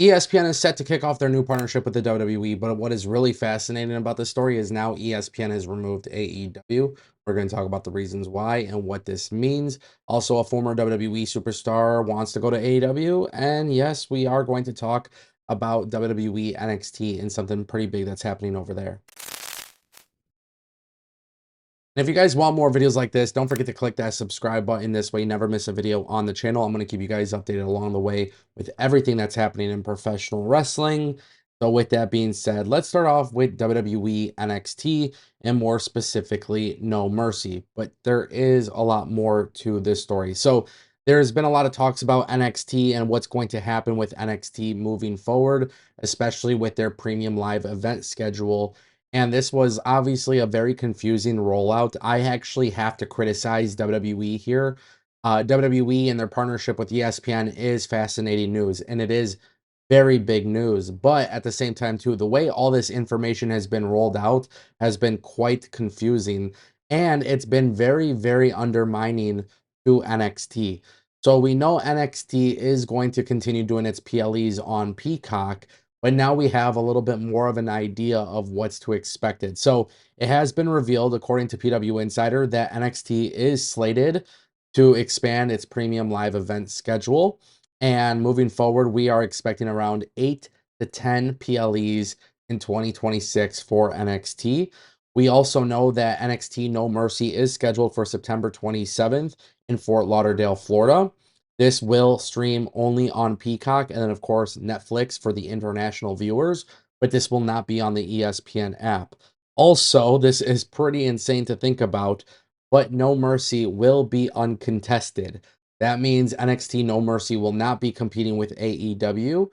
ESPN is set to kick off their new partnership with the WWE, but what is really fascinating about this story is now ESPN has removed AEW. We're going to talk about the reasons why and what this means. Also, a former WWE superstar wants to go to AEW, and yes, we are going to talk about WWE NXT and something pretty big that's happening over there. And if you guys want more videos like this, don't forget to click that subscribe button. This way you never miss a video on the channel. I'm going to keep you guys updated along the way with everything that's happening in professional wrestling. So with that being said, let's start off with WWE NXT and more specifically No Mercy. But there is a lot more to this story. So there's been a lot of talks about NXT and what's going to happen with NXT moving forward, especially with their premium live event schedule. And this was obviously a very confusing rollout. I actually have to criticize WWE here. WWE and their partnership with ESPN is fascinating news, and it is very big news. But at the same time, too, the way all this information has been rolled out has been quite confusing, and it's been very, very undermining to NXT. So we know NXT is going to continue doing its PLEs on Peacock, but now we have a little bit more of an idea of what's to expected. So it has been revealed, according to PW Insider, that NXT is slated to expand its premium live event schedule. And moving forward, we are expecting around 8 to 10 PLEs in 2026 for NXT. We also know that NXT No Mercy is scheduled for September 27th in Fort Lauderdale, Florida. This will stream only on Peacock and then, of course, Netflix for the international viewers, but this will not be on the ESPN app. Also, this is pretty insane to think about, but No Mercy will be uncontested. That means NXT No Mercy will not be competing with AEW.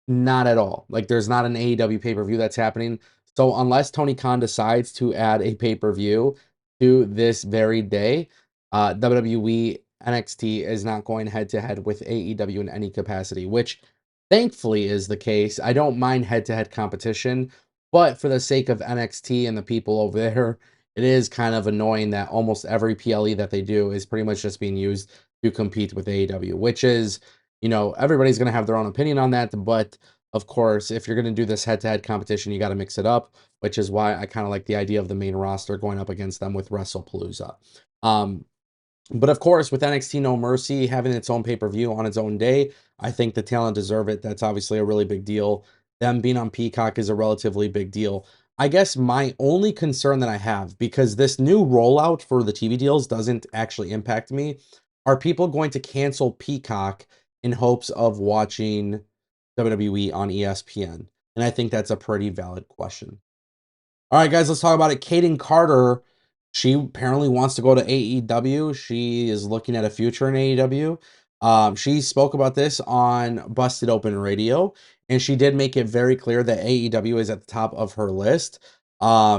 Not at all. Like, there's not an AEW pay-per-view that's happening. So unless Tony Khan decides to add a pay-per-view to this very day, WWE NXT is not going head-to-head with AEW in any capacity, which thankfully is the case. I don't mind head-to-head competition, but for the sake of NXT and the people over there, it is kind of annoying that almost every PLE that they do is pretty much just being used to compete with AEW, which is, everybody's going to have their own opinion on that. But of course, if you're going to do this head to head competition, you got to mix it up, which is why I kind of like the idea of the main roster going up against them with WrestlePalooza. Um, but of course, with NXT No Mercy having its own pay per view on its own day, I think the talent deserve it. That's obviously a really big deal. Them being on Peacock is a relatively big deal. I guess my only concern that I have, because this new rollout for the TV deals doesn't actually impact me, are people going to cancel Peacock in hopes of watching WWE on ESPN? And I think that's a pretty valid question. All right, guys, let's talk about it. Kaden Carter, she apparently wants to go to AEW. She is looking at a future in AEW. She spoke about this on Busted Open Radio, and she did make it very clear that AEW is at the top of her list.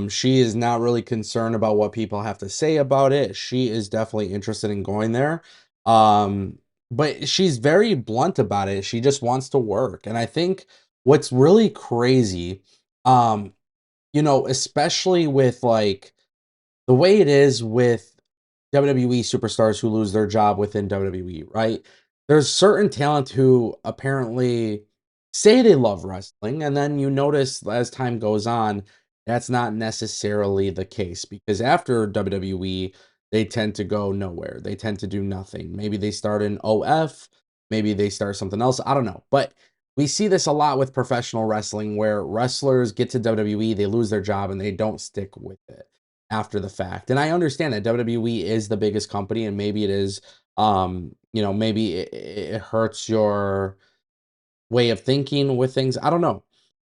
She is not really concerned about what people have to say about it. She is definitely interested in going there. But she's very blunt about it. She just wants to work. And I think what's really crazy, um, especially with like the way it is with WWE superstars who lose their job within WWE, right? There's certain talent who apparently say they love wrestling, and then you notice as time goes on, that's not necessarily the case because after WWE, they tend to go nowhere. They tend to do nothing. Maybe they start in OF, maybe they start something else. I don't know. But we see this a lot with professional wrestling where wrestlers get to WWE, they lose their job, and they don't stick with it after the fact. And I understand that WWE is the biggest company and maybe it is maybe it hurts your way of thinking with things. I don't know.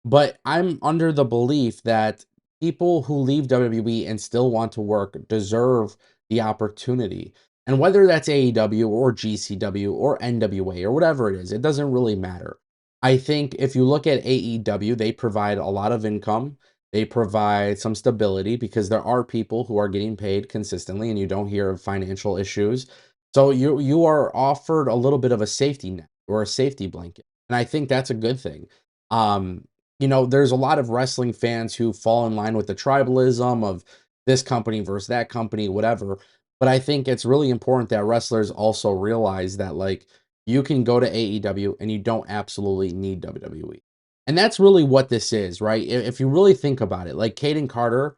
But I'm under the belief that people who leave WWE and still want to work deserve the opportunity. And whether that's AEW or GCW or NWA or whatever it is, it doesn't really matter. I think if you look at AEW, they provide a lot of income. They provide some stability because there are people who are getting paid consistently and you don't hear of financial issues. So you are offered a little bit of a safety net or a safety blanket. And I think that's a good thing. There's a lot of wrestling fans who fall in line with the tribalism of this company versus that company, whatever. But I think it's really important that wrestlers also realize that, like, you can go to AEW and you don't absolutely need WWE. And that's really what this is, right? If you really think about it, like Kaden Carter,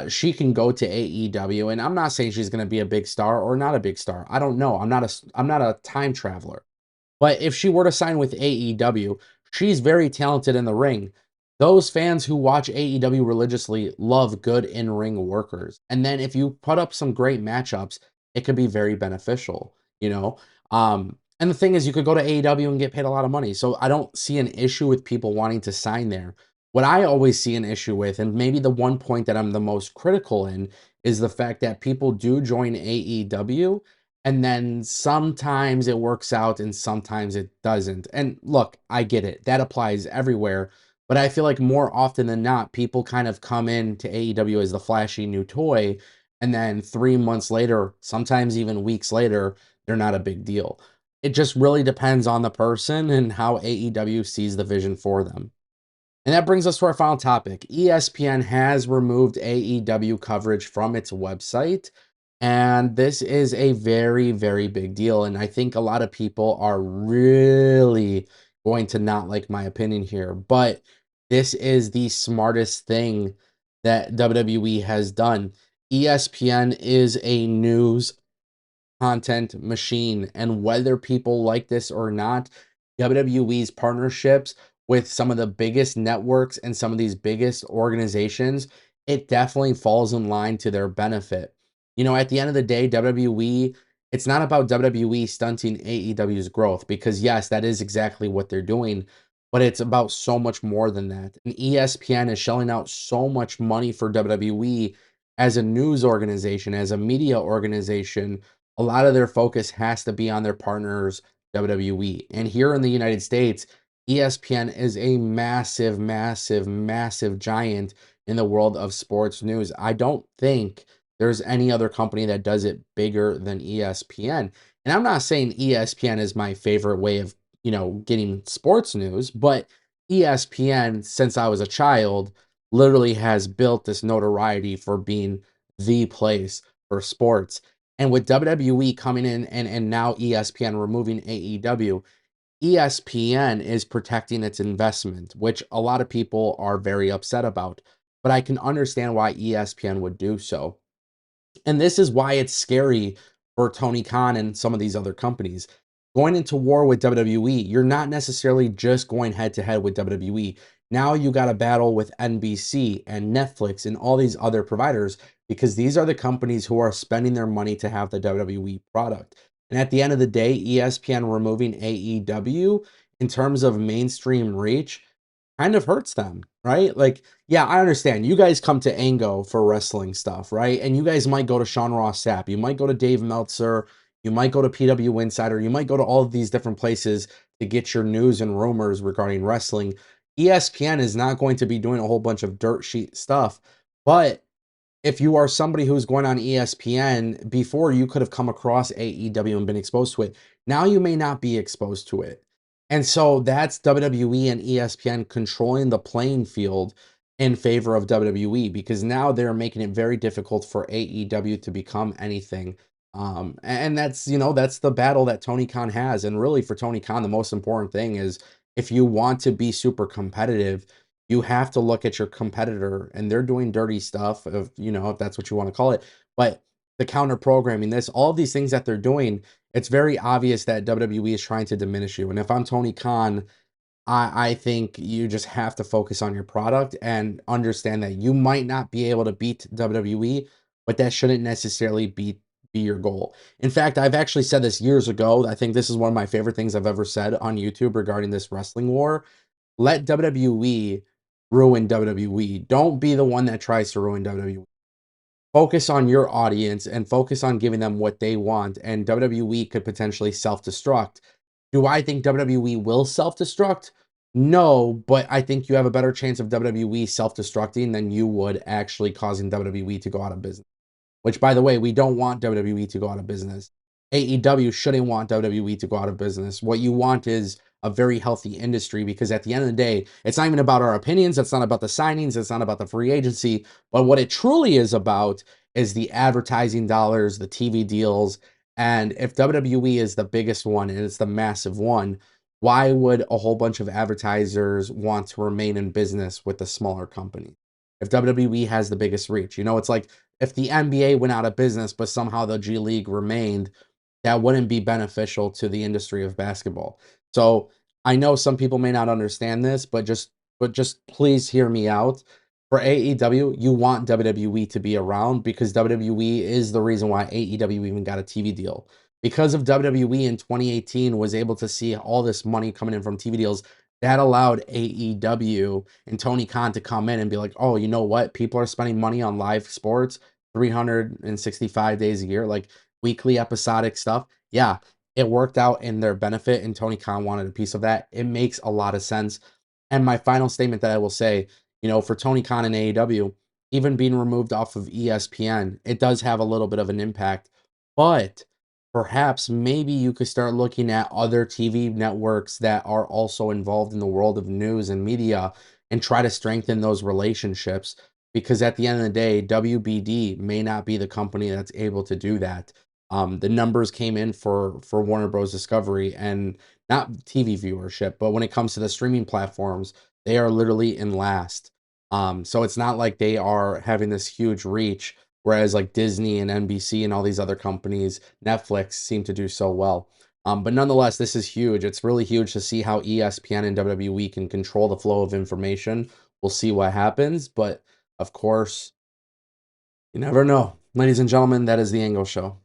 she can go to AEW, and I'm not saying she's going to be a big star or not a big star. I don't know. I'm not a time traveler. But if she were to sign with AEW, she's very talented in the ring. Those fans who watch AEW religiously love good in-ring workers. And then if you put up some great matchups, it could be very beneficial, you know? And the thing is, you could go to AEW and get paid a lot of money. So I don't see an issue with people wanting to sign there. What I always see an issue with, and maybe the one point that I'm the most critical in, is the fact that people do join AEW and then sometimes it works out and sometimes it doesn't. And look, I get it. That applies everywhere. But I feel like more often than not, people kind of come into AEW as the flashy new toy. And then 3 months later, sometimes even weeks later, they're not a big deal. It just really depends on the person and how AEW sees the vision for them. And that brings us to our final topic. ESPN has removed AEW coverage from its website. And this is a very, very big deal. And I think a lot of people are really going to not like my opinion here. But this is the smartest thing that WWE has done. ESPN is a news content machine. And whether people like this or not, WWE's partnerships with some of the biggest networks and some of these biggest organizations, it definitely falls in line to their benefit. You know, at the end of the day, WWE, it's not about WWE stunting AEW's growth because, yes, that is exactly what they're doing, but it's about so much more than that. And ESPN is shelling out so much money for WWE as a news organization, as a media organization. A lot of their focus has to be on their partners, WWE. And here in the United States, ESPN is a massive, massive, massive giant in the world of sports news. I don't think there's any other company that does it bigger than ESPN. And I'm not saying ESPN is my favorite way of, getting sports news, but ESPN, since I was a child, literally has built this notoriety for being the place for sports. And with WWE coming in and now ESPN removing AEW, ESPN is protecting its investment, which a lot of people are very upset about. But I can understand why ESPN would do so. And this is why it's scary for Tony Khan and some of these other companies. Going into war with WWE, you're not necessarily just going head to head with WWE. Now you got to battle with NBC and Netflix and all these other providers because these are the companies who are spending their money to have the WWE product. And at the end of the day, ESPN removing AEW in terms of mainstream reach kind of hurts them, right? Like, yeah, I understand. You guys come to Ango for wrestling stuff, right? And you guys might go to Sean Ross Sapp. You might go to Dave Meltzer. You might go to PW Insider. You might go to all of these different places to get your news and rumors regarding wrestling. ESPN is not going to be doing a whole bunch of dirt sheet stuff. But if you are somebody who's going on ESPN, before you could have come across AEW and been exposed to it. Now you may not be exposed to it. And so that's WWE and ESPN controlling the playing field in favor of WWE because now they're making it very difficult for AEW to become anything. And that's, that's the battle that Tony Khan has. And really for Tony Khan, the most important thing is if you want to be super competitive, you have to look at your competitor and they're doing dirty stuff of, if that's what you want to call it, but the counter programming, this, all of these things that they're doing, it's very obvious that WWE is trying to diminish you. And if I'm Tony Khan, I think you just have to focus on your product and understand that you might not be able to beat WWE, but that shouldn't necessarily be your goal. In fact, I've actually said this years ago. I think this is one of my favorite things I've ever said on YouTube regarding this wrestling war. Let WWE ruin WWE. Don't be the one that tries to ruin WWE. Focus on your audience and focus on giving them what they want, and WWE could potentially self-destruct. Do I think WWE will self-destruct? No, but I think you have a better chance of WWE self-destructing than you would actually causing WWE to go out of business. Which, by the way, we don't want WWE to go out of business. AEW shouldn't want WWE to go out of business. What you want is a very healthy industry because at the end of the day, it's not even about our opinions. It's not about the signings. It's not about the free agency. But what it truly is about is the advertising dollars, the TV deals, And if WWE is the biggest one and it's the massive one, why would a whole bunch of advertisers want to remain in business with a smaller company? If WWE has the biggest reach, it's like if the NBA went out of business, but somehow the G League remained, that wouldn't be beneficial to the industry of basketball. So I know some people may not understand this, but just please hear me out. For AEW, you want WWE to be around because WWE is the reason why AEW even got a TV deal. Because of WWE in 2018 was able to see all this money coming in from TV deals, that allowed AEW and Tony Khan to come in and be like, "Oh, you know what? People are spending money on live sports 365 days a year, like weekly episodic stuff." Yeah, it worked out in their benefit, and Tony Khan wanted a piece of that. It makes a lot of sense. And my final statement that I will say, for Tony Khan and AEW, even being removed off of ESPN, it does have a little bit of an impact. But perhaps maybe you could start looking at other TV networks that are also involved in the world of news and media and try to strengthen those relationships. Because at the end of the day, WBD may not be the company that's able to do that. The numbers came in for Warner Bros. Discovery and not TV viewership, but when it comes to the streaming platforms, they are literally in last. So it's not like they are having this huge reach, whereas like Disney and NBC and all these other companies, Netflix seem to do so well. But nonetheless, this is huge. It's really huge to see how ESPN and WWE can control the flow of information. We'll see what happens, but of course, you never know. Ladies and gentlemen, that is the Ango Show.